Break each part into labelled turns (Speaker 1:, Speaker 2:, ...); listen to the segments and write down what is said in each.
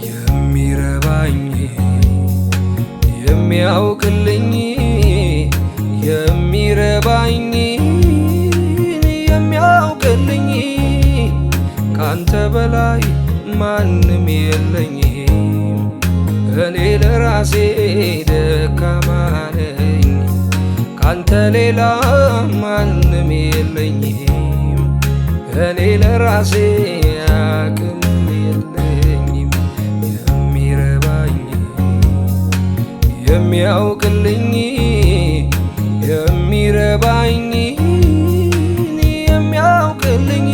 Speaker 1: የሚረባኝ የሚያውቅልኝ የሚረባኝ የሚያውቅልኝ ካንተ በላይ ማንም የለኝ። እኔ ለራሴ ደካማ ነኝ፣ ካንተ ሌላ ማንም የለኝ። እኔ ለራሴ አቅም የለኝም። የሚረባኝ የሚያውቅልኝ የሚረባኝ የሚያውቅልኝ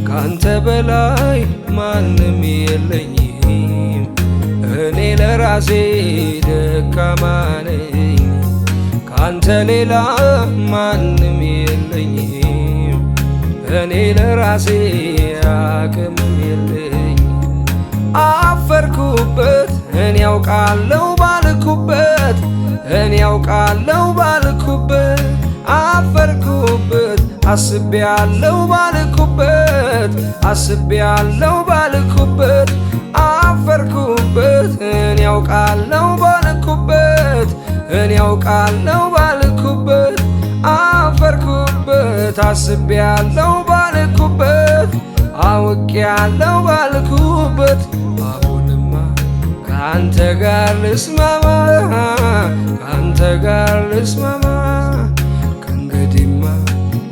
Speaker 1: ካንተ በላይ ማንም የለኝ። እኔ ለራሴ ደካማ ነኝ፣ ካንተ ሌላ ማንም የለኝ። እኔ ለራሴ አቅም የለኝ። አፈርኩበት እኔ ያውቃለሁ ባልኩበት እኔ ያውቃለሁ ባልኩበት አፈርኩበት አስቤያለሁ ባልኩበት አስቤያለሁ ባልኩበት አፈርኩበት እኔ ያውቃለሁ ባልኩበት እኔ ያውቃለሁ ባልኩበት አፈርኩበት አስቤያለሁ ባልኩበት አውቄያለሁ ባልኩበት አሁንማ ካንተ ጋር ልስማማ ካንተ ጋር ልስማማ ከእንግዲህማ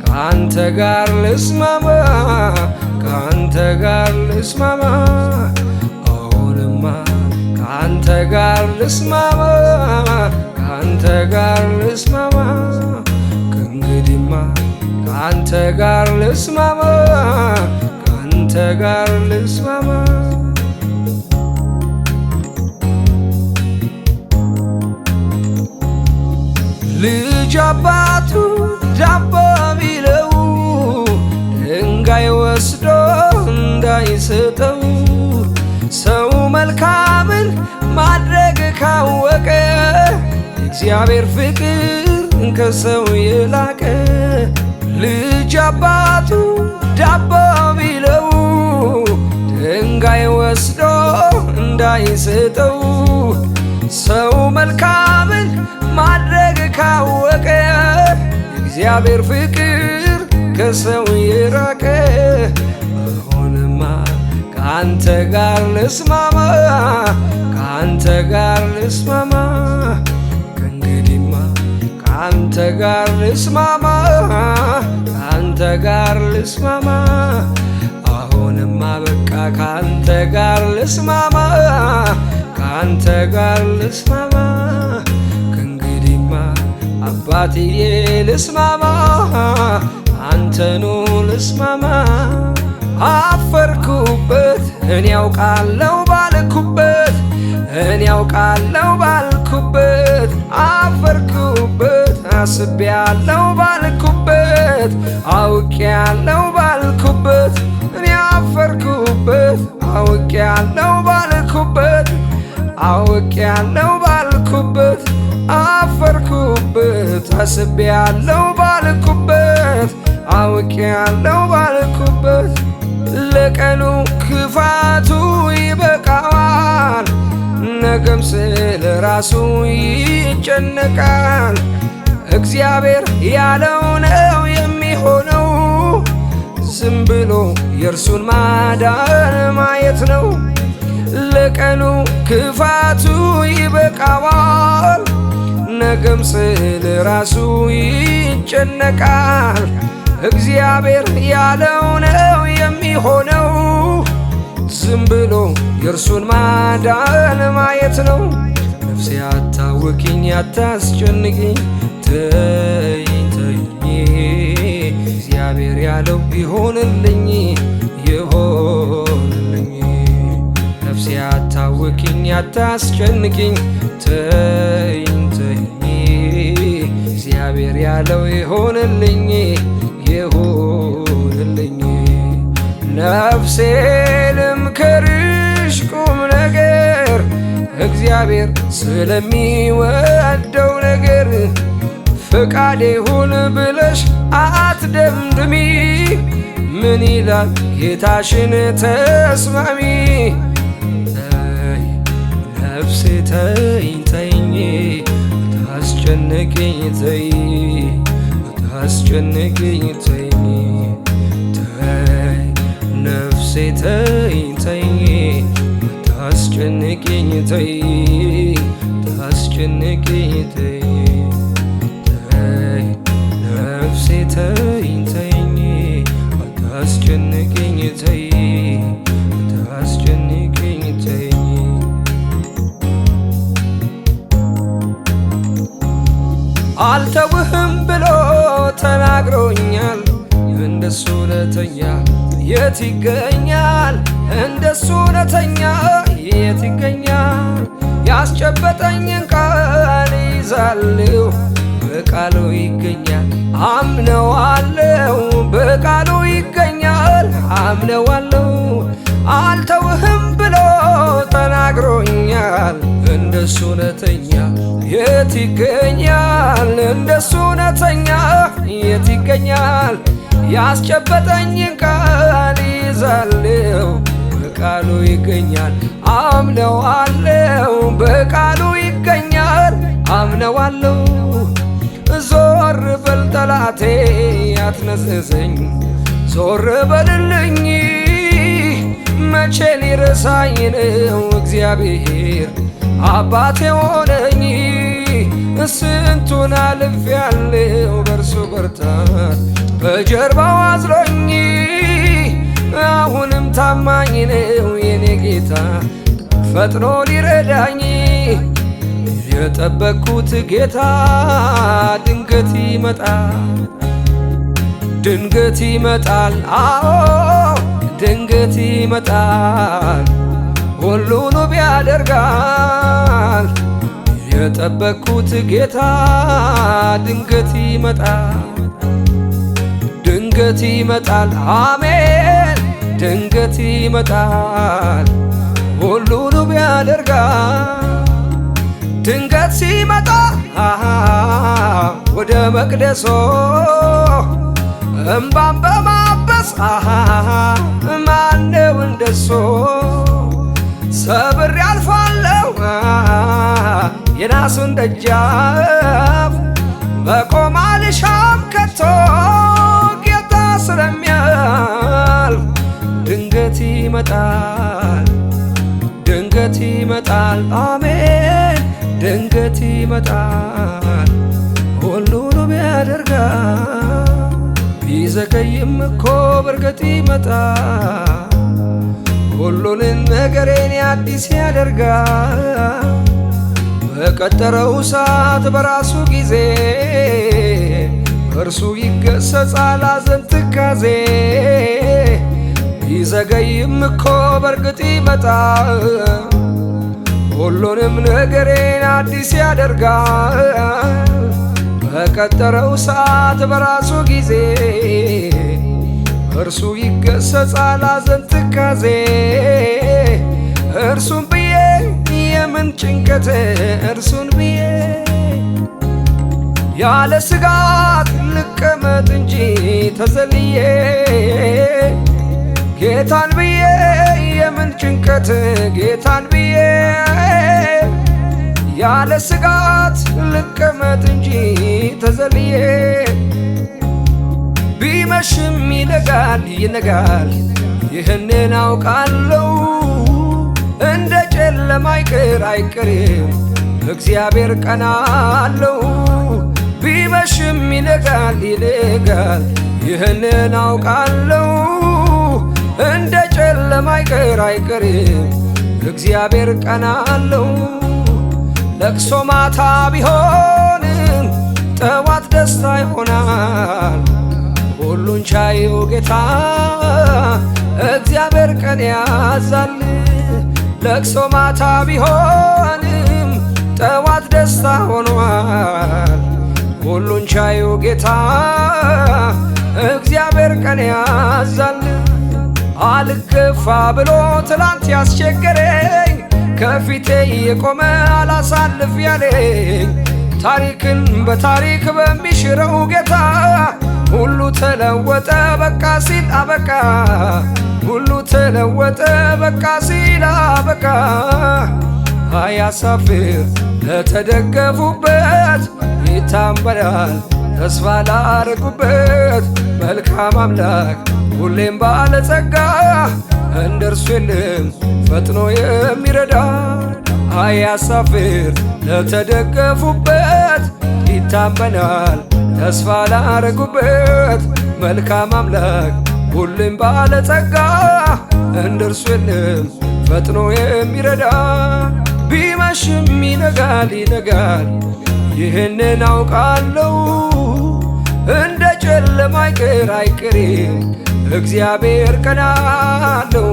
Speaker 1: ካንተ ጋር ልስማማ ካንተ ጋር ልስማማ አሁንማ ካንተ ጋር ልስማማ ካንተ ጋር ልስማማ ከእንግዲህማ ካንተ ጋር ልስማማ ካንተ ጋር ልስማማ። ልጅ አባቱ ዳቦ ቢለው ድንጋይ ወስዶ እንዳይሰጠው ሰው መልካምን ማድረግ ካወቀ እግዚአብሔር ፍቅር ከሰው የላቀ ልጅ አባቱ ዳቦ ቢለው ድንጋይ ወስዶ እንዳይሰጠው ሰው መልካምን ማድረግ ካወቀ እግዚአብሔር ፍቅር ከሰው የራቀ አሁንማ ካንተ ጋር ልስማማ ካንተ ጋር ልስማማ ከእንግዲህማ ካንተ ጋር ልስማማ ካንተ ጋር ልስማማ አሁንማ በቃ ካንተ ጋር ልስማማ ካንተ ጋር ልስማማ ከእንግዲህማ አባትዬ ልስማማ አንተኑ ልስማማ አፈርኩበት እኔ ያውቃለሁ ባልኩበት እኔ ያውቃለሁ ባልኩበት አፈርኩበት አስቤያለሁ ባልኩበት አውቄያለሁ ባልኩበት እኔ አፈርኩበት አውቄያለሁ ባልኩበት አውቄያለሁ ባልኩበት አፈርኩበት አስቤያለሁ ባልኩበት አውቄያለሁ ባልኩበት ለቀኑ ክፋቱ ይበቃዋል ነገም ስለ ራሱ ይጨነቃል። እግዚአብሔር ያለው ነው የሚሆነው ዝም ብሎ የእርሱን ማዳን ማየት ነው። ለቀኑ ክፋቱ ይበቃዋል ነገም ስለ ራሱ ይጨነቃል። እግዚአብሔር ያለው ነው የሚሆነው ዝም ብሎ የእርሱን ማዳን ማየት ነው። ነፍሴ አታውኪኝ አታስጨንቂኝ ተይኝ ተይኝ እግዚአብሔር ያለው ይሆንልኝ ይሆንልኝ። ነፍሴ አታውኪኝ አታስጨንቂኝ ተይኝ ተይኝ እግዚአብሔር ያለው ይሆንልኝ ይሆንልኝ። ነፍሴ ልምከርሽ ቁም ነገር እግዚአብሔር ስለሚወደው ነገር ፈቃዴ ሁን ብለሽ አትደምድሚ ምን ይላል ጌታሽን ተስማሚ ነፍሴ ተይኝ ተይኝ ታስጨንቅኝ ተይ ታስጨንቅኝ ተይኝ ተይ ነፍሴ ተይኝ ተይኝ ታስጨንቅኝ ተይ ታስጨንቅኝ ተይ ተይ ነፍሴ ተይኝ ተይኝ ታስጨንቅኝ ተይ ታስጨንቅኝ ተይ አልተውህም ብሎ ተናግሮኛል እንደሱ እውነተኛ የት ይገኛል? እንደሱ እውነተኛ የት ይገኛል? ያስጨበጠኝን ቃል ይዛለሁ በቃሉ ይገኛል አምነዋለሁ በቃሉ ይገኛል አምነዋለሁ አልተውህም ብሎ ተናግሮኛል እንደሱ እውነተኛ የት ይገኛል? እንደሱ እውነተኛ የት ይገኛል? ያስጨበጠኝን ቃል ይዛለሁ በቃሉ ይገኛል አምነዋለሁ በቃሉ ይገኛል አምነዋለሁ ዞር በል ጠላቴ አትነዝንዘኝ ዞር በልልኝ መቼ ሊረሳኝ ነው እግዚአብሔር አባቴ ሆነኝ ስንቱን አልፌያለሁ በእርሱ ብርታት በጀርባው አዝሎኝ አሁንም ታማኝ ነው የኔ ጌታ ፈጥኖ ሊረዳኝ የጠበቅኩት ጌታ ድንገት ይመጣል ድንገት ይመጣል አዎ ድንገት ይመጣል ሁሉን ውብ ያደርጋል የጠበቅኩት ጌታ ድንገት ይመጣል ድንገት ይመጣል አሜን ድንገት ይመጣል ሁሉን ውብ ያደርጋል ድንገት ሲመጣ ወደ መቅደሶ እምባን በማበስ ማነው እንደሱ ሰብሬ አልፋለሁ የናሱን ደጃፍ መቆም አልሻም ከቶ ጌታ ስለሚያልፍ ድንገት ይመጣል ድንገት ይመጣል አሜን ድንገት ይመጣል ሁሉንም ያደርጋል ቢዘገይም እኮ በርግጥ ይመጣል ሁሉንም ነገሬን አዲስ ያደርጋል በቀጠረው ሰዓት በራሱ ጊዜ እርሱ ይገሰጻል ሐዘን ትካዜ ቢዘገይም እኮ በርግጥ ይመጣል ሁሉንም ነገሬን አዲስ ያደርጋል በቀጠረው ሰዓት በራሱ ጊዜ እርሱ ይገሰጻል ሐዘን ትካዜ እርሱን ብዬ የምን ጭንቀት እርሱን ብዬ ያለ ስጋት ልቀመጥ እንጂ ተዘልዬ ጌታን ብዬ የምን ጭንቀት ጌታን ብዬ ያለ ስጋት ልቀመጥ እንጂ ተዘልዬ ቢመሽም ይነጋል ይነጋል ይህንን አውቃለሁ እንደ ጨለማ አይቀርም እግዚአብሔር ቀን አለው ቢመሽም ይነጋል ይነጋል ይህንን አውቃለሁ እንደ ጨለማ አይቀርም እግዚአብሔር ቀን አለው ለቅሶ ማታ ቢሆንም ጠዋት ደስታ ይሆናል ሁሉን ቻዩ ጌታ እግዚአብሔር ቀን ያዛል ለቅሶ ማታ ቢሆንም ጠዋት ደስታ ሆኗል ሁሉን ቻዩ ጌታ እግዚአብሔር ቀን ያዛል አልገፋ ብሎ ትላንት ያስቸገረኝ ከፊቴ የቆመ አላሳልፍ ያለኝ ታሪክን በታሪክ በሚሽረው ጌታ ሁሉ ተለወጠ በቃ ሲል አበቃ ሁሉ ተለወጠ በቃ ሲል አበቃ አያሳፍር ለተደገፉበት ይታመናል ተስፋ ላረጉበት መልካም አምላክ ሁሌም ባለጸጋ እንደርሱ የለም ፈጥኖ የሚረዳ አያሳፍር ለተደገፉበት ይታመናል ተስፋ ላረጉበት መልካም አምላክ ሁሌም ባለጸጋ እንደርሱ የለም ፈጥኖ የሚረዳ ቢመሽም ይነጋል ይነጋል ይህንን አውቃለሁ እንደ ጨለማ አይቀርም እግዚአብሔር ቀን አለው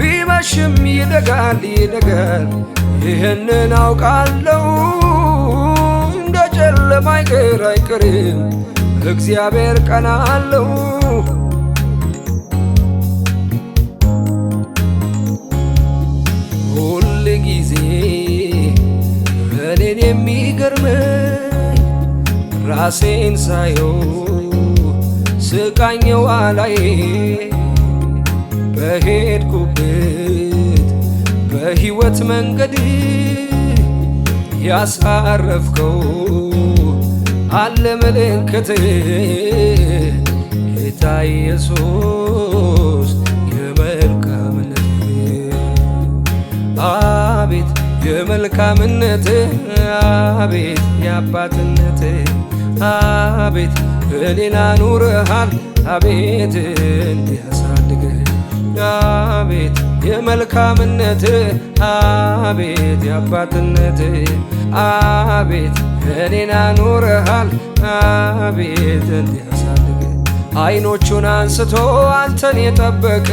Speaker 1: ቢመሽም ይነጋል ይነጋል ይህንን አውቃለሁ እንደ ጨለማ አይቀርም እግዚአብሔር ቀን አለው ሁል ጊዜ እኔን የሚገርመኝ ራሴን ሳየው ስቃኘው አላዬ በሄድኩበት በሕይወት መንገድ ያሳረፍከው አለ ምልክት ጌታ ኢየሱስ የመልካምነት አቤት የመልካምነት አቤት የአባትነት አቤት እኔን አኑረሃል አቤት እንዲያሳድግህ አቤት የመልካምነት አቤት የአባትነት አቤት እኔን አኑረሃል አቤት እንዲያሳድግህ አይኖቹን አንስቶ አንተን የጠበቅ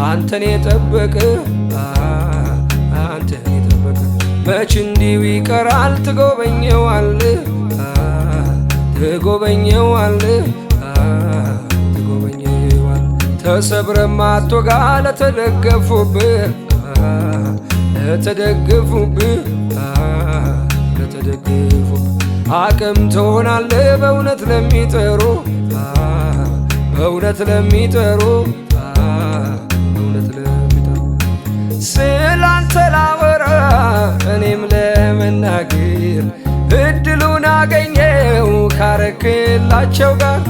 Speaker 1: አንተን የጠበቅ አንተን የጠበቅ መች እንዲሁ ይቀራል ትጎበኘዋለህ ትጎበኘዋለህ ትጎበኘዋለህ ተሰብረማ አትወጋ ለተደገፉብህ ለተደገፉብህ ለተደገፉብህ አቅም ትሆናለህ በእውነት ለሚጠሩ በእውነት ለሚጠሩ በእውነት ለሚጠሩ ስላንተ ላወራ እኔም ለመናገር እድሉን አገኘው ካረክላቸው ጋር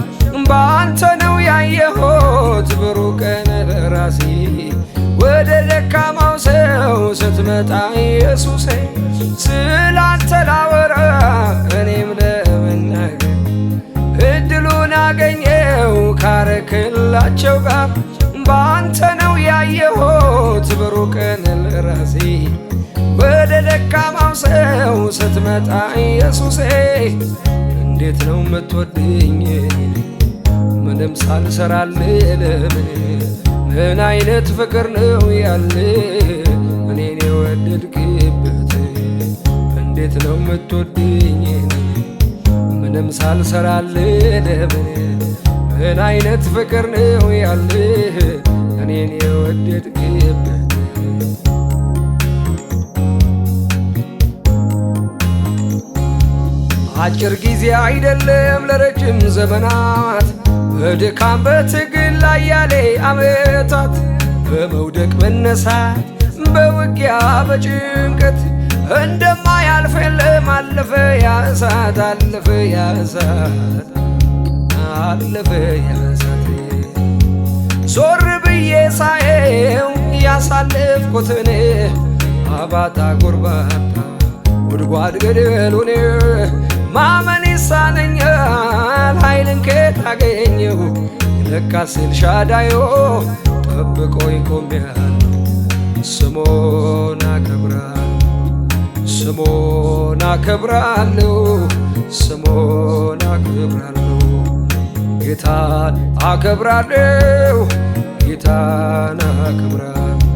Speaker 1: በአንተ ነው ያየሁት ብሩህ ቀን ለራሴ ወደ ደካማው ሰው ስትመጣ ኢየሱሴ ስላንተ ላወራ እኔም ለመናገር እድሉን አገኘው ካረክላቸው ጋር በአንተ ነው ያየሁት ብሩህ ቀን ለራሴ ወደ ደካማው ሰው ስትመጣ ኢየሱሴ እንዴት ነው የምትወድኝ ምንም ሳልሰራልህ ለምን ምን አይነት ፍቅር ነው ያለ እኔን የወደድክበት እንዴት ነው የምትወድኝ ምንም ሳልሰራልህ ለምን ምን አይነት ፍቅር ነው ያለ እኔን የወደድክበት አጭር ጊዜ አይደለም ለረጅም ዘመናት በድካም በትግል ላይ ያለ ዓመታት በመውደቅ መነሳት በውጊያ በጭንቀት እንደማያልፍ የለም አለፈ ያ እሳት አለፈ ያ እሳት አለፈ ያ እሳት ዞር ብዬ ሳየው ያሳለፍኩትን አባጣ ጎርባጣ ጉድጓድ ገደሉን ማመን ይሳነኛል ኃይልን ከየት አገኘሁ ለካስ ኤልሻዳይ ጠብቆኝ ቆሜያለሁ ስሙን አከብራለሁ ስሙን አከብራለሁ ስሙን አከብራለሁ ጌታን አከብራለሁ ጌታን አከብራለሁ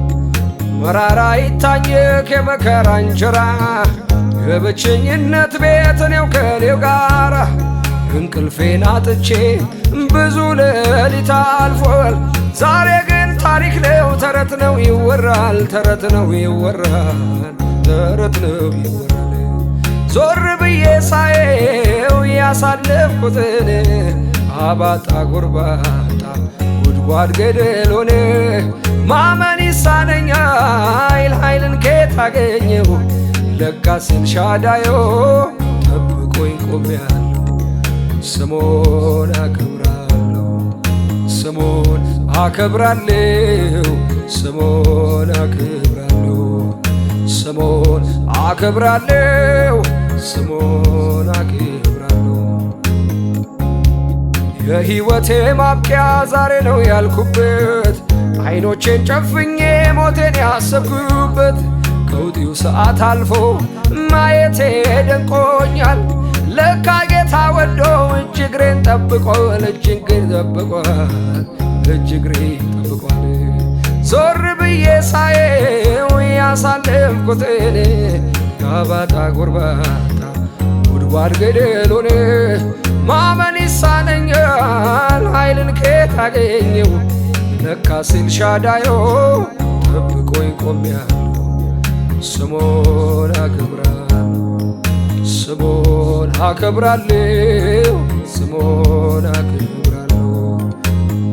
Speaker 1: መራራ ይታኘክ የመከራ እንጀራ የብቸኝነት ቤት እኔው ከኔው ጋር እንቅልፌን አጥቼ ብዙ ሌሊት አልፏል ዛሬ ግን ታሪክ ነው ተረት ነው ይወራል ተረት ነው ይወራል ተረት ነው ይወራል ዞር ብዬ ሳየው ያሳለፍኩትን አባጣ ጎርባጣ ጉድጓድ ገደሉን ማመን ይሳነኛል ኃይልን ከየት ለካስ ኤልሻዳዮ ጠብቆኝ ቆሜያለሁ። ስሙን አከብራለሁ፣ ስሙን አከብራለሁ፣ ስሙን አከብራለሁ፣ ስሙን አከብራለሁ፣ ስሙን አከብራለሁ። የሕይወቴ ማብቂያ ዛሬ ነው ያልኩበት፣ አይኖቼን ጨፍኜ ሞቴን ያሰብኩበት፣ ከውጢው ሰዓት አልፎ ማየቴ ደንቆኛል። ለካ ጌታ ወዶ እጅግሬን ጠብቋል፣ እጅግሬን ጠብቋል፣ እጅግሬን ጠብቋል። ዞር ብዬ ሳየው ያሳለፍኩትን አባጣ ጎርባጣ ጉድጓድ ገደሉን ማመን ይሳነኛል፣ ኃይልን ከየት አገኘው? ለካስ ኤልሻዳዮ ጠብቆኝ ቆሜያለሁ። ስሙን አከብራለሁ፣ ስሙን አከብራለሁ፣ ስሙን አከብራለሁ፣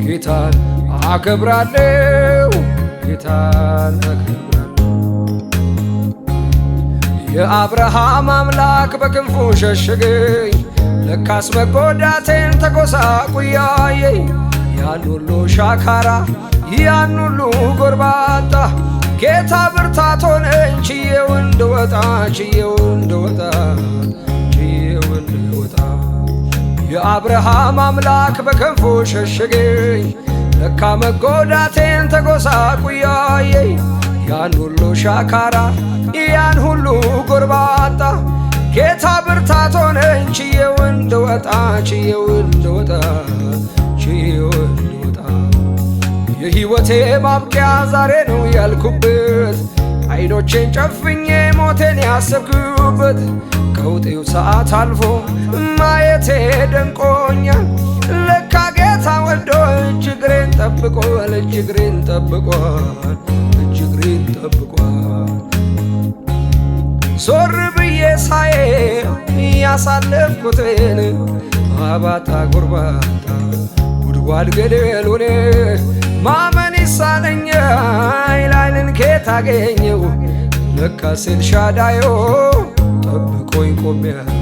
Speaker 1: ጌታን አከብራለሁ፣ ጌታን አከብራለሁ። የአብርሃም አምላክ በክንፉ ሸሸገኝ፣ ለካስ መጎዳቴን ተጎሳቁያየኝ። ያን ሁሉ ሻካራ ያን ሁሉ ጎርባጣ ጌታ ብርታት ሆነኝ፣ ችዬው እንድወጣ ችዬው እንድወጣ ችዬው እንድወጣ። የአብርሃም አምላክ በክንፉ ሸሸገኝ፣ ለካ መጎዳቴን ተጎሳቁያየኝ። ያን ሁሉ ሻካራ ያን ሁሉ ጎርባጣ ጌታ ብርታት ሆነኝ፣ ችዬው እንድወጣ ችዬው እንድወጣ ችዬው እንድወጣ። የሕይወቴ ማብቂያ ዛሬ ነው ያልኩበት፣ አይኖቼን ጨፍኜ ሞቴን ያሰብኩበት፣ ከውጤው ሰዓት አልፎ ማየቴ ደንቆኛል። ለካ ጌታ ወዶ እጅግሬን ጠብቋል፣ እጅግሬን ጠብቋል፣ እጅግሬን ጠብቋል። ዞር ብዬ ሳየው ያሳለፍኩትን አባጣ ጎርባጣ ጉድጓድ ገደሉን ማመን ይሳነኛል፣ ኃይልን ከየት አገኘው? ለካስ ኤልሻዳዮ ጠብቆኝ ቆሜያለሁ።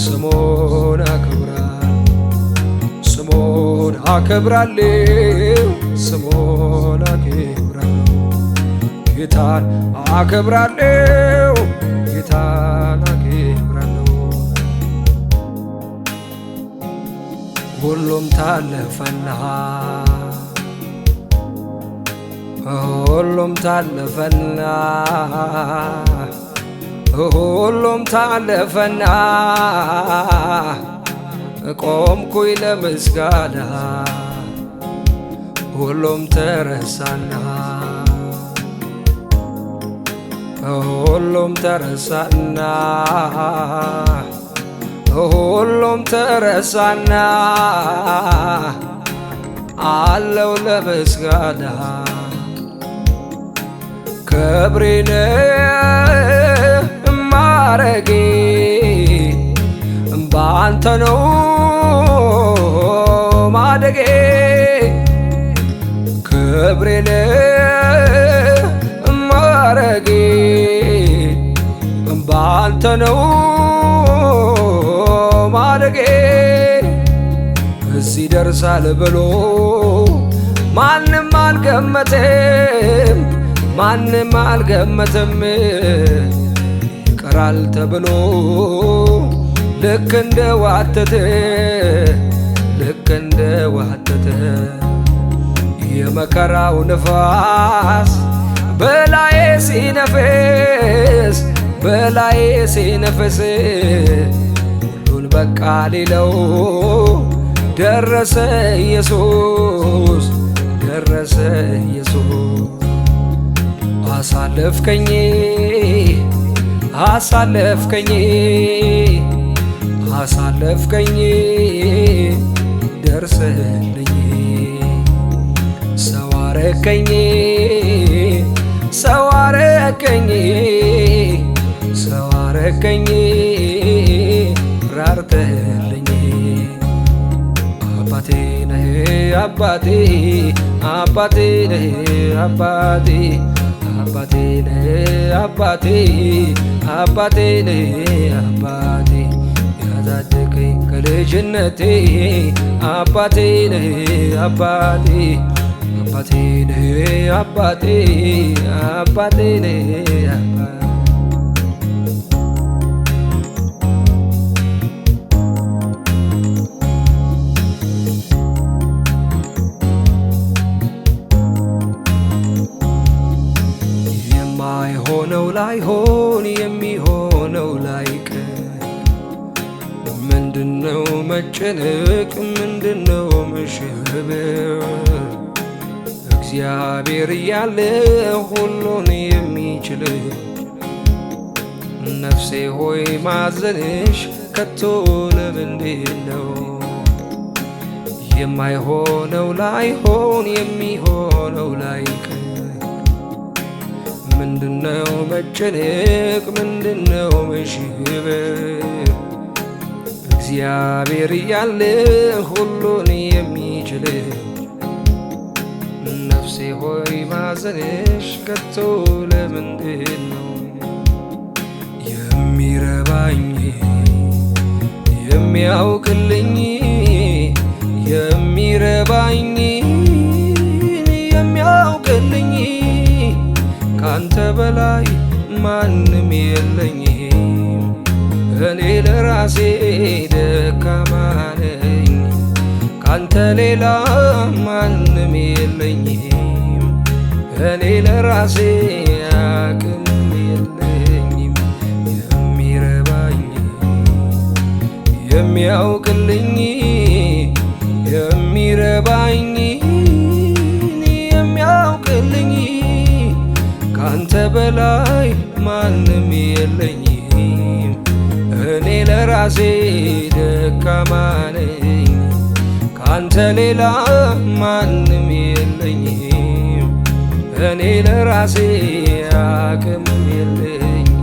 Speaker 1: ስሙን አከብራለሁ፣ ስሙን አከብራለሁ፣ ስሙን አከብራለሁ፣ ጌታን አከብራለሁ፣ ጌታን አከብራለሁ። ሁሉም ታለፈና ሁሉም ታለፈና ሁሉም ታለፈና ቆምኩኝ ለምስጋና ሁሉም ተረሳና ሁሉም ተረሳና ሁሉም ተረሳና አለው ለምስጋና ክብሬን ማረጌ ባንተ ነው ማደጌ ክብሬን ማረጌ ባንተ ነው ማደጌ እዚህ ደርሳል ብሎ ማንም አልገመተም ማንም አልገመተም ይቀራል ተብሎ ልክ እንደ ዋተተ ልክ እንደ ዋተተ የመከራው ንፋስ በላዬ ሲነፍስ በላዬ ሲነፍስ ሁሉን በቃ ሊለው ደረሰ ኢየሱስ ደረሰ ኢየሱስ አሳለፍከኝ አሳለፍከኝ አሳለፍከኝ ደርሰህልኝ ሰው አረከኝ ሰው አረከኝ ሰው አረከኝ ራርተህልኝ አባቴ ነህ አባቴ አባቴ ነህ አባቴ አባቴ ነህ አባቴ አባቴ ነህ አባቴ ያሳደገኝ ከልጅነቴ አባቴ ነህ አባቴ አባቴ ነህ አባቴ አባቴ ነህ አባቴ የማይሆነው ላይሆን የሚሆነው ላይቀር ምንድነው መጨነቅ ምንድነው መሸበር እግዚአብሔር እያለ ሁሉን የሚችል ነፍሴ ሆይ ማዘንሽ ከቶ ለምንድነው የማይሆነው ላይሆን የሚሆነው ላይቀር ምንድነው መጨነቅ ምንድነው መሸበር እግዚአብሔር እያለ ሁሉን የሚችል ነፍሴ ሆይ ማዘንሽ ከቶ ለምንድነው የሚረባኝ የሚያውቅልኝ የሚረባኝ የሚያውቅልኝ ካንተ በላይ ማንም የለኝም እኔ ለራሴ ደካማ ነኝ ካንተ ሌላ ማንም የለኝም እኔ ለራሴ አቅም የለኝም የሚረባኝ የሚያውቅልኝ የሚረባኝ የሚያውቅልኝ ካንተ በላይ ማንም የለኝም እኔ ለራሴ ደካማ ነኝ ካንተ ሌላ ማንም የለኝም እኔ ለራሴ አቅም የለኝም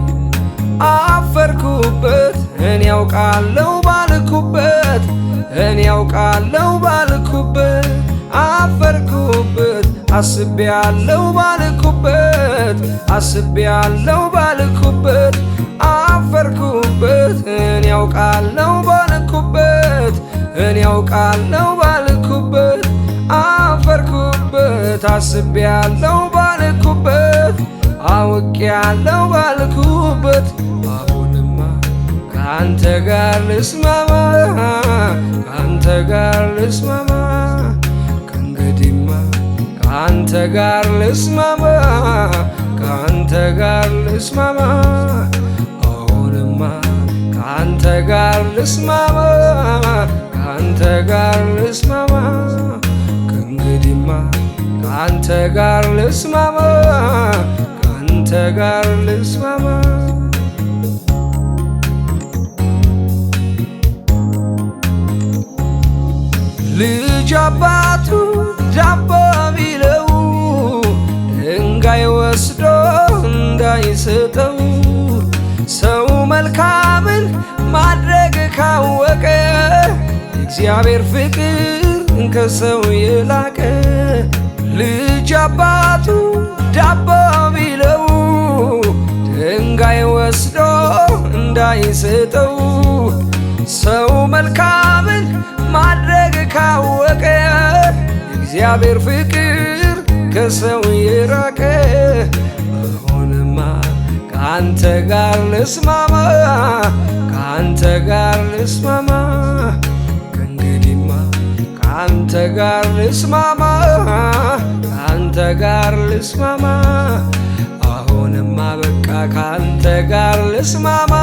Speaker 1: አፈርኩበት እኔ ያውቃለሁ ባልኩበት እኔ ያውቃለሁ ባልኩበት አፈርኩበት አስቤያለሁ ባልኩበት አስቤያለሁ ባልኩበት አፈርኩበት እኔ ያውቃለሁ ባልኩበት እኔ ያውቃለሁ ባልኩበት አፈርኩበት አስቤያለሁ ባልኩበት አውቄያለሁ ባልኩበት አሁንማ ካንተ ጋር ልስማማ ካንተ ጋር ልስማማ ከእንግዲህማ ካንተ ጋር ልስማማ ካንተ ጋር ልስማማ አሁንማ ካንተ ጋር ልስማማ ካንተ ጋር ልስማማ ከእንግዲህማ ካንተ ጋር ልስማማ ካንተ ጋር ልስማማ ልጅ አባቱ ዳቦ ቢለው ድንጋይ ወስዶ እንዳይሰጠው ሰው መልካምን ማድረግ ካወቀ እግዚአብሔር ፍቅር ከሰው የላቀ ልጅ አባቱ ዳቦ ቢለው ድንጋይ ወስዶ እንዳይሰጠው ሰው መልካምን ማድረግ ካወቀ እግዚአብሔር ፍቅር ከሰው የራቀ አሁንማ ካንተ ጋር ልስማማ ካንተ ጋር ልስማማ ከእንግዲህማ ካንተ ጋር ልስማማ ካንተ ጋር ልስማማ አሁንማ በቃ ካንተ ጋር ልስማማ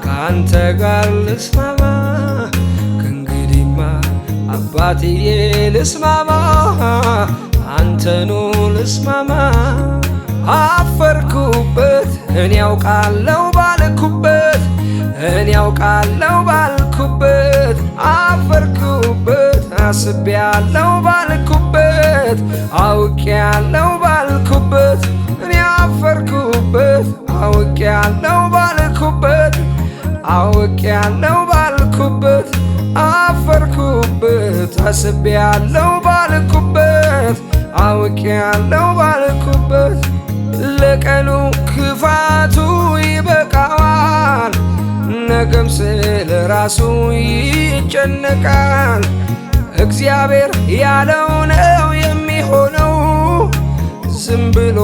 Speaker 1: ካንተ ጋር ልስማማ ከእንግዲህማ አባትዬ ልስማማ አንተኑ ልስማማ አፈርኩበት እኔ ያውቃለሁ ባልኩበት እኔ ያውቃለሁ ባልኩበት አፈርኩበት አስቤያለሁ ባልኩበት አውቄያለሁ ባልኩበት እኔ አፈርኩበት አውቄያለሁ ባልኩበት አውቄያለሁ ባልኩበት አፈርኩበት አስቤያለሁ ባልኩበት አውቄያለሁ ባልኩበት ነገም ስለ ራሱ ይጨነቃል። እግዚአብሔር ያለው ነው የሚሆነው። ዝም ብሎ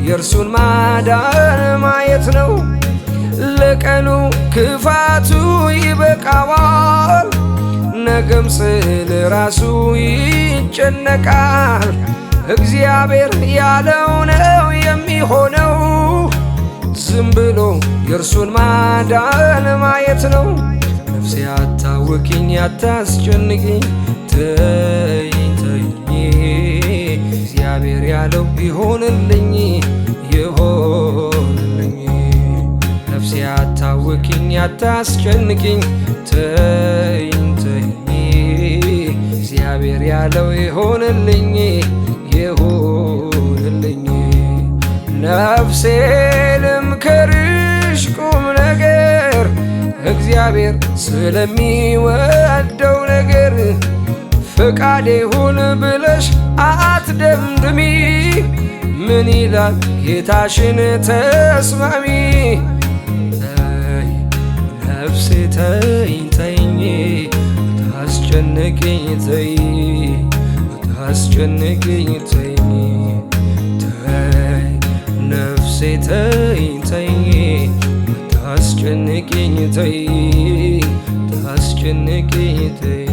Speaker 1: የእርሱን ማዳን ማየት ነው። ለቀኑ ክፋቱ ይበቃዋል። ነገም ስለ ራሱ ይጨነቃል። እግዚአብሔር ያለው ነው የሚሆነው። ዝም ብሎ የእርሱን ማዳን ማየት ነው። ነፍሴ አታውኪኝ አታስጨንቂኝ፣ ተይኝ ተይኝ። እግዚአብሔር ያለው ይሆንልኝ ይሆንልኝ። ነፍሴ አታውኪኝ አታስጨንቂኝ፣ ተይኝ ተይኝ። እግዚአብሔር ያለው ይሆንልኝ ይሆንልኝ። ነፍሴ ልምከርሽ ቁም ነገር፣ እግዚአብሔር ስለሚወደው ነገር። ፈቃዴ ሁን ብለሽ አትደምድሚ፣ ምን ይላል ጌታሽን ተስማሚ። ተይ ነፍሴ ተይኝ ተይኝ፣ ታስጨንቅኝ ተይ ታስጨንቅኝ ተይኝ። ተይ ነፍሴ ተይኝ ተይኝ፣ ታስጨንቅኝ ተይ ታስጨንቅኝ ተይ።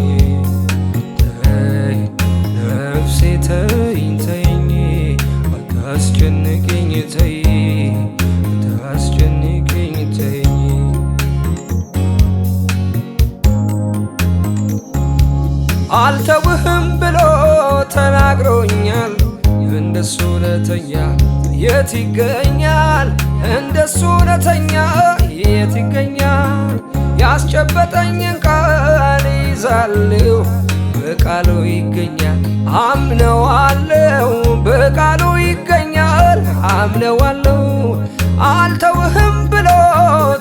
Speaker 1: ተይ ነፍሴ ተይኝ ተይኝ፣ ታስጨንቅኝ ተይ ታስጨንቅኝ ተይ። አልተውህም ብሎ ተናግሮኛል። እንደሱ እውነተኛ የት ይገኛል? እንደሱ እውነተኛ የት ይገኛል? ያስጨበጠኝን ቃል ይዛለሁ፣ በቃሉ ይገኛል። አምነዋለሁ፣ በቃሉ ይገኛል። አምነዋለሁ። አልተውህም ብሎ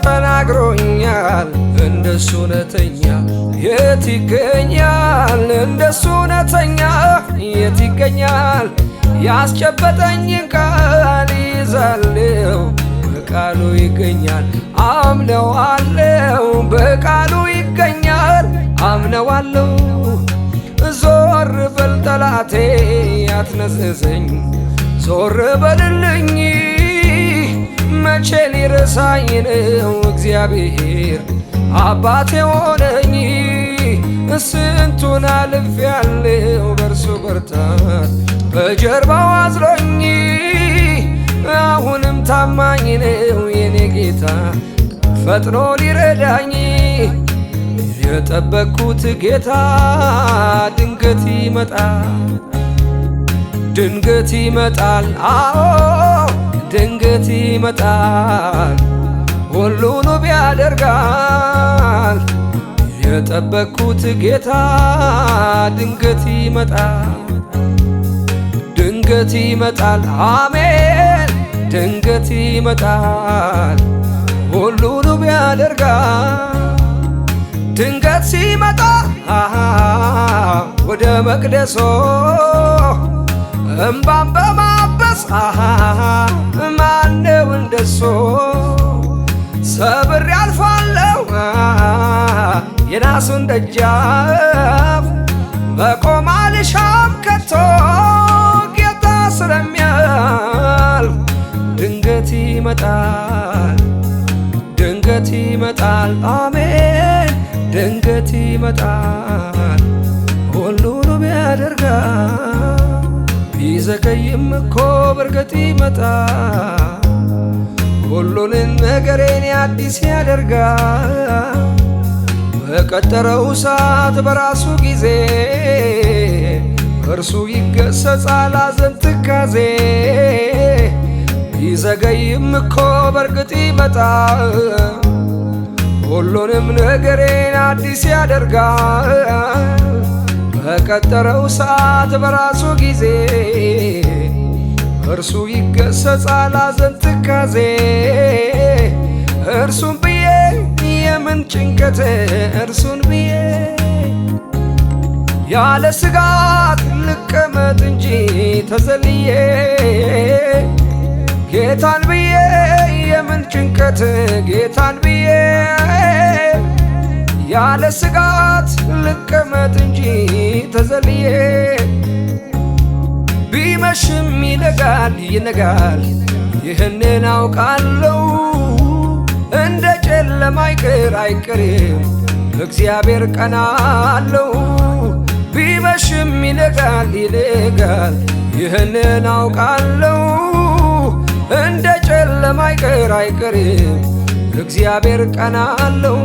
Speaker 1: ተናግሮኛል። እንደሱ እውነተኛ የት ይገኛል? እንደሱ እውነተኛ የት ይገኛል? ያስጨበጠኝን ቃል ይዛለሁ፣ በቃሉ ይገኛል። አምነዋለሁ፣ በቃሉ ይገኛል። አምነዋለሁ። ዞር በል ጠላቴ አትነዝንዘኝ፣ ዞር በልልኝ። መቼ ሊረሳኝ ነው እግዚአብሔር አባቴ ሆነኝ። ስንቱን አልፌያለሁ በእርሱ ብርታት በጀርባው አዝሎኝ። አሁንም ታማኝ ነው የኔ ጌታ ፈጥኖ ሊረዳኝ። የጠበቅኩት ጌታ ድንገት ይመጣል፣ ድንገት ይመጣል። አዎ ድንገት ይመጣል፣ ሁሉን ውብ ያደርጋል። የጠበቅኩት ጌታ ድንገት ይመጣል፣ ድንገት ይመጣል። አሜን ድንገት ይመጣል፣ ሁሉን ውብ ያደርጋል። ድንገት ሲመጣ ወደ መቅደሶ እምባን በማበስ ማነው እንደሱ? ሰብሬ አልፋለሁ የናሱን ደጃፍ፣ መቆም አልሻም ከቶ ጌታ ስለሚያልፍ። ድንገት ይመጣል፣ ድንገት ይመጣል። አሜን ድንገት ይመጣል፣ ሁሉንም ያደርጋል። ቢዘገይም እኮ በርግጥ ይመጣል፣ ሁሉንም ነገሬን አዲስ ያደርጋል። በቀጠረው ሰዓት በራሱ ጊዜ እርሱ ይገሰጻል ሐዘን ትካዜ። ቢዘገይም እኮ በርግጥ ይመጣል፣ ሁሉንም ነገሬን አዲስ ያደርጋል። በቀጠረው ሰዓት በራሱ ጊዜ እርሱ ይገሰጻል ሐዘን ትካዜ። እርሱን ብዬ የምን ጭንቀት፣ እርሱን ብዬ ያለ ስጋት ልቀመጥ እንጂ ተዘልዬ። ጌታን ብዬ የምን ጭንቀት፣ ጌታን ብዬ ያለ ስጋት ልቀመጥ እንጂ ተዘልዬ ቢመሽም ይነጋል ይነጋል ይህንን አውቃለሁ እንደ ጨለማ አይቀርም እግዚአብሔር ቀን አለው ቢመሽም ይነጋል ይነጋል ይህንን አውቃለሁ እንደ ጨለማ አይቀርም እግዚአብሔር ቀን አለው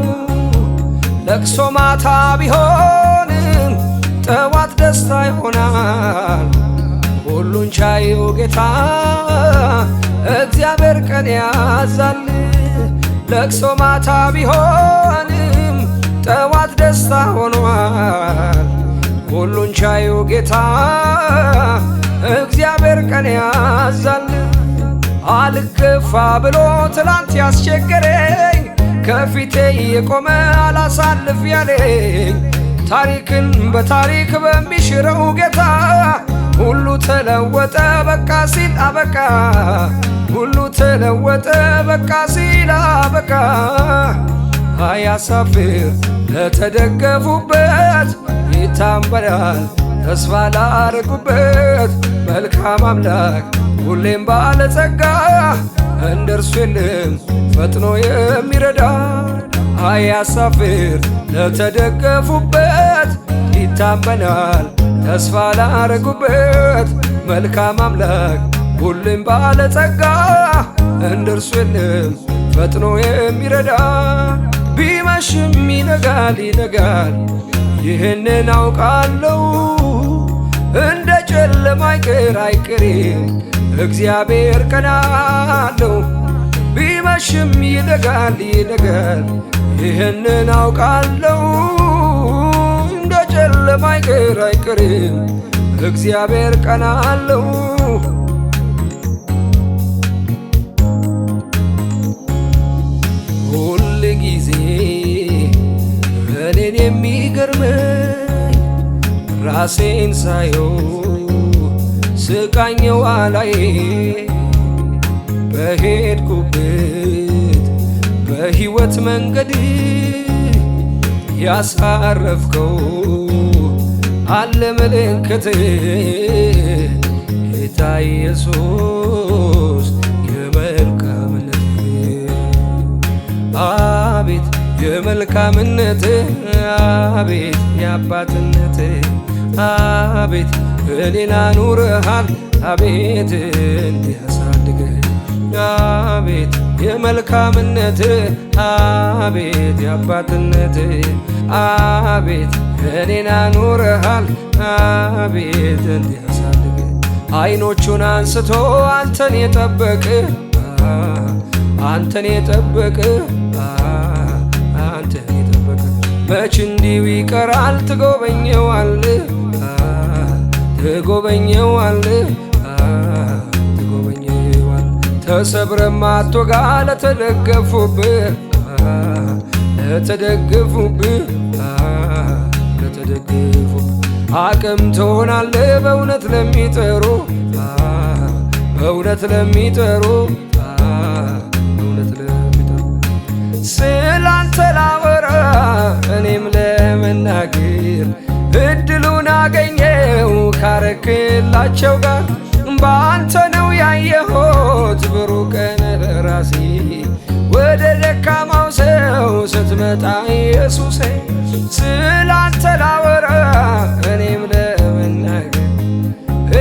Speaker 1: ለቅሶ ማታ ቢሆንም ጠዋት ደስታ ይሆናል ሁሉን ቻዩ ጌታ እግዚአብሔር ቀን ያዛል ለቅሶ ማታ ቢሆንም ጠዋት ደስታ ሆኗል ሁሉን ቻዩ ጌታ እግዚአብሔር ቀን ያዛል አልገፋ ብሎ ትላንት ያስቸገረኝ ከፊቴ የቆመ አላሳልፍ ያለኝ ታሪክን በታሪክ በሚሽረው ጌታ ሁሉ ተለወጠ በቃ ሲል አበቃ ሁሉ ተለወጠ በቃ ሲል አበቃ አያሳፍር ለተደገፉበት ይታመናል ተስፋ ላረጉበት መልካም አምላክ ሁሌም ባለጸጋ እንደርሱ የለም ፈጥኖ የሚረዳ አያሳፍር ለተደገፉበት ይታመናል ተስፋ ላረጉበት መልካም አምላክ ሁሌም ባለጸጋ እንደርሱ የለም ፈጥኖ የሚረዳ ቢመሽም ይነጋል ይነጋል ይህንን አውቃለሁ እንደ ጨለማ አይቀርም እግዚአብሔር ቀን አለው ቢመሽም ይነጋል ይነጋል ይህንን አውቃለሁ እንደ ጨለማ አይቀርም እግዚአብሔር ቀን አለው ሁል ጊዜ እኔን የሚገርመኝ ራሴን ሳየው ስቃኘው አላዬ በሄድኩበት በሕይወት መንገድ ያሳረፍከው አለ ምልክት ጌታ ኢየሱስ የመልካምነት አቤት የመልካምነት አቤት የአባትነት አቤት እኔን አኑረሃል አቤት እንዲያሳድገህ አቤት የመልካምነት አቤት የአባትነት አቤት እኔን አኑረሃል አቤት እንዲያሳድገህ አይኖቹን አንስቶ አንተን የጠበቅ አንተን የጠበቅ አንተን የጠበቅ መች እንዲሁ ይቀራል ትጎበኘዋለህ ትጎበኘዋለህ ተሰብረማ አትወጋ ለተደገፉብህ ለተደገፉብህ አቅም ትሆናለህ በእውነት ለሚጠሩ በእውነት ለሚጠሩ በእውነት ለሚጠሩ ስላንተ ላወራ እኔም ለመናገር እድሉን አገኘው ካረክላቸው ጋር በአንተ ነው ያየሁት ብሩህ ቀን ለራሴ ወደ ደካማው ሰው ስትመጣ ኢየሱሴ ስላንተ ላወራ እኔም ለመናገር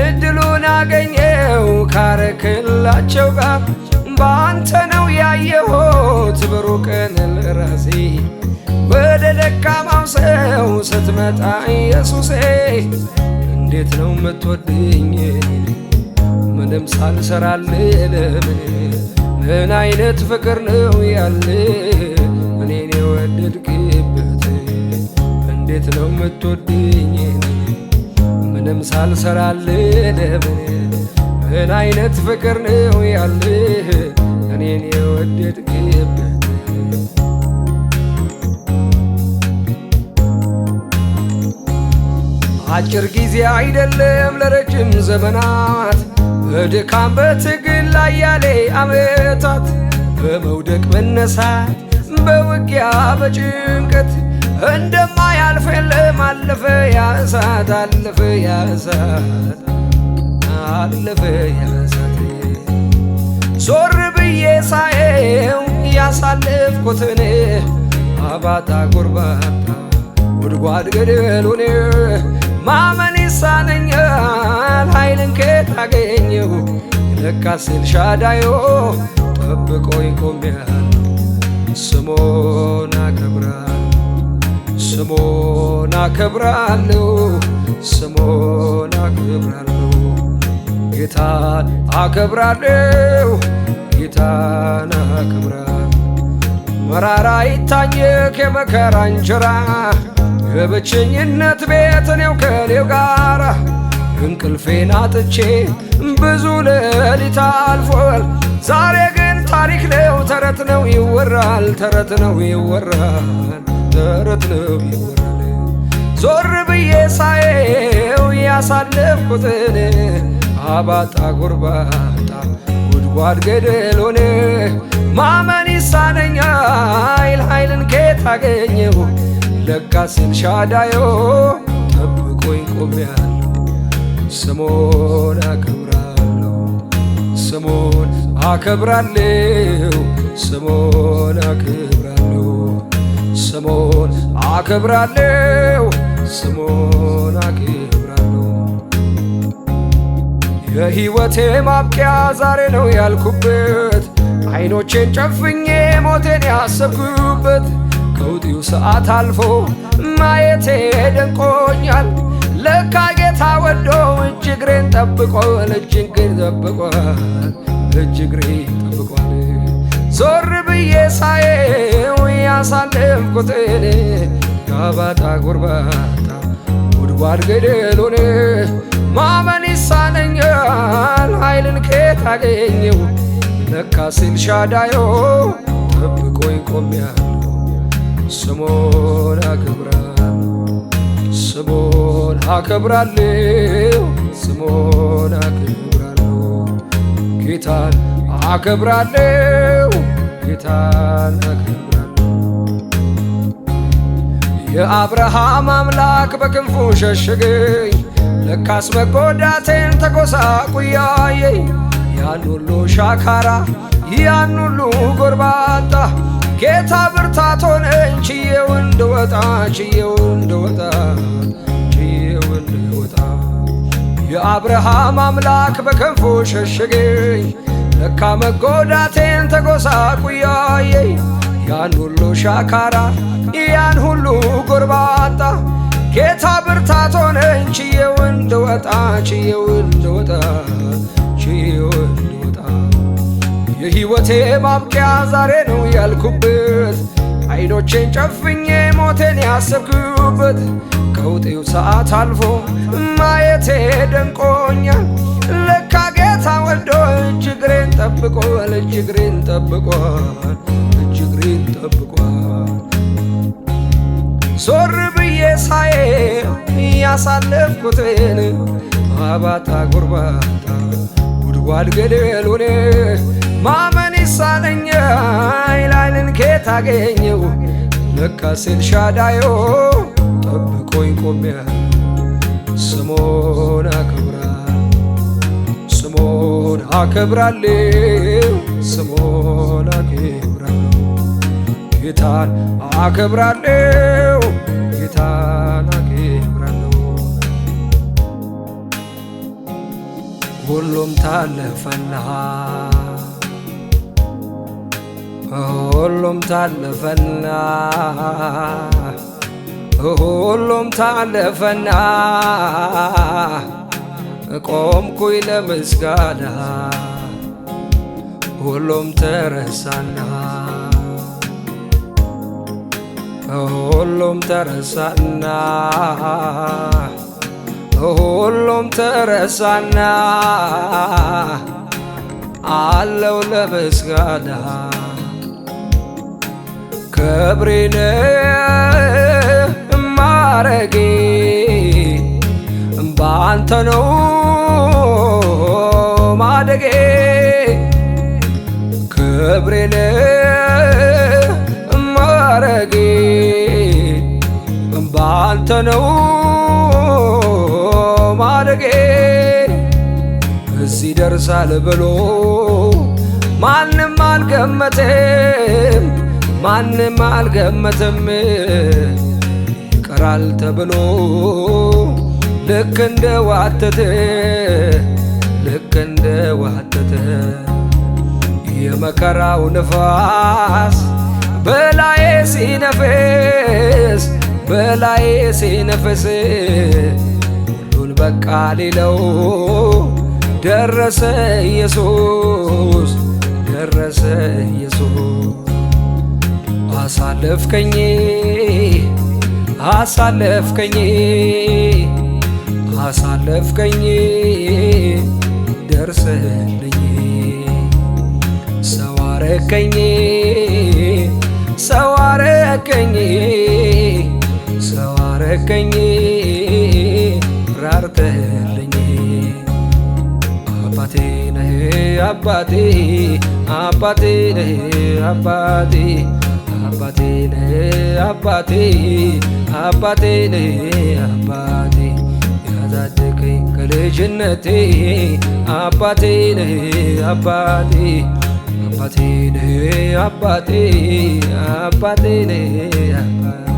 Speaker 1: እድሉን አገኘው ካረክላቸው ጋር በአንተ ነው ያየሁት ብሩህ ቀን ለራሴ ወደ ደካማው ሰው ስትመጣ ኢየሱሴ እንዴት ነው የምትወድኝ ምንም ሳልሰራልህ ለምን ምን አይነት ፍቅር ነው ያለ እኔን የወደድክበት እንዴት ነው የምትወድኝ ምንም ሳልሰራልህ ለምን ምን አይነት ፍቅር ነው ያለ እኔን የወደድክበት አጭር ጊዜ አይደለም ለረጅም ዘመናት በድካም በትግል ላይ ያለ ዓመታት በመውደቅ መነሳት በውጊያ በጭንቀት እንደማያልፍ የለም አለፈ ያሳት አለፈ ያሳት አለፈ ያሳት ዞር ብዬ ሳየው ያሳለፍኩትን አባጣ ጎርባጣ ጉድጓድ ገደሉን ማመን ይሳነኛል ኃይልን ከየት አገኘሁ ለካስ ኤልሻዳይ ጠብቆኝ ቆሜያለሁ ስሙን አከብራለሁ ስሙን አከብራለሁ ስሙን አከብራለሁ ጌታን አከብራለሁ ጌታን አከብራለሁ መራራ ይታኘክ የመከራ እንጀራ የብቸኝነት ቤት እኔው ከኔው ጋር እንቅልፌን አጥቼ ብዙ ሌሊት አልፏል ዛሬ ግን ታሪክ ነው ተረት ነው ይወራል ተረት ነው ይወራል ተረት ነው ይወራል ዞር ብዬ ሳየው ያሳለፍኩትን አባጣ ጎርባጣ ጉድጓድ ገደሉን ማመን ይሳነኛል ኃይልን ከየት አገኘሁ ለካስ ኤልሻዳይ ጠብቆኝ ቆሜያለሁ ስሙን አከብራለሁ ስሙን አከብራለሁ ስሙን አከብራለሁ ስሙን አከብራለሁ ስሙን አከብራለሁ የሕይወቴ ማብቂያ ዛሬ ነው ያልኩበት አይኖቼን ጨፍኜ ሞቴን ያሰብኩበት ከውጢው ሰዓት አልፎ ማየቴ ደንቆኛል ለካ ጌታ ወዶ እጅግሬን ጠብቋል እጅግሬን ጠብቋል እጅግሬን ጠብቋል ዞር ብዬ ሳየው ያሳለፍኩትን አባጣ ጎርባጣ ጉድጓድ ገደሉን ማመን ይሳነኛል ኃይልን ከየት አገኘሁ ለካስ ኤልሻዳይ ጠብቆኝ ቆሜያለሁ ስሙን አከብራለሁ ስሙን አከብራለሁ ስሙን አከብራለሁ ጌታን አከብራለሁ ጌታን አከብራለሁ የአብርሃም አምላክ በክንፉ ሸሸገኝ ለካስ መጎዳቴን ተጎሳቁያየኝ ያን ሁሉ ሻካራ ያን ሁሉ ጎርባጣ ጌታ ብርታት ሆነኝ ችዬው እንድወጣ ችዬው እንድወጣ ችዬው እንድወጣ የአብርሃም አምላክ በክንፉ ሸሸገኝ ለካ መጎዳቴን ተጎሳቁያየኝ ያን ሁሉ ሻካራ ያን ሁሉ ጎርባጣ ጌታ ብርታት ሆነኝ ችዬው እንድወጣ ችዬው እንድወጣ ችዬው እንድወጣ የሕይወቴ ማብቂያ ዛሬ ነው ያልኩበት አይኖቼን ጨፍኜ ሞቴን ያሰብኩበት ከውጤው ሰዓት አልፎ ማየቴ ደንቆኛል ለካ ጌታ ወዶ እጅግሬን ጠብቋል እጅግሬን ጠብቋል እጅግሬን ጠብቋል ዞር ብዬ ሳየው ያሳለፍኩትን አባጣ ጎርባጣ ጉድጓድ ገደሉን ማመን ይሳነኛል ኃይልን ከየት አገኘሁ ለካስ ኤልሻዳይ ጠብቆኝ ቆሜያለሁ ስሙን አከብራለሁ ስሙን አከብራለሁ ስሙን አከብራለሁ ጌታን አከብራለሁ ጌታን አከብራለሁ ሁሉም ታለፈና ሁሉም ታለፈና ሁሉም ታለፈና ቆምኩኝ ለምስጋና ሁሉም ተረሳና ሁሉም ተረሳና ሁሉም ተረሳና አለው ለምስጋና ክብሬን ማረጌ ባንተ ነው ማደጌ ክብሬን ማረጌ ባንተ ነው ማደጌ እዚህ ደርሳል ብሎ ማንም አልገመተም ማንም አልገመተም ይቀራል ተብሎ ልክ እንደ ዋተተ ልክ እንደ ዋተተ የመከራው ንፋስ በላዬ ሲነፍስ በላዬ ሲነፍስ ሁሉን በቃ ሊለው ደረሰ ኢየሱስ ደረሰ ኢየሱስ አሳለፍከኝ አሳለፍከኝ አሳለፍከኝ ደርሰህልኝ ሰው አረከኝ ሰው አረከኝ ሰው አረከኝ ራርተህልኝ አባቴ ነህ አባቴ አባቴ ነህ አባቴ አባቴ ነህ አባቴ አባቴ ነህ አባቴ ያሳደገኝ ከልጅነቴ አባቴ ነህ አባቴ አባቴ ነህ አባቴ አባቴ ነህ አባቴ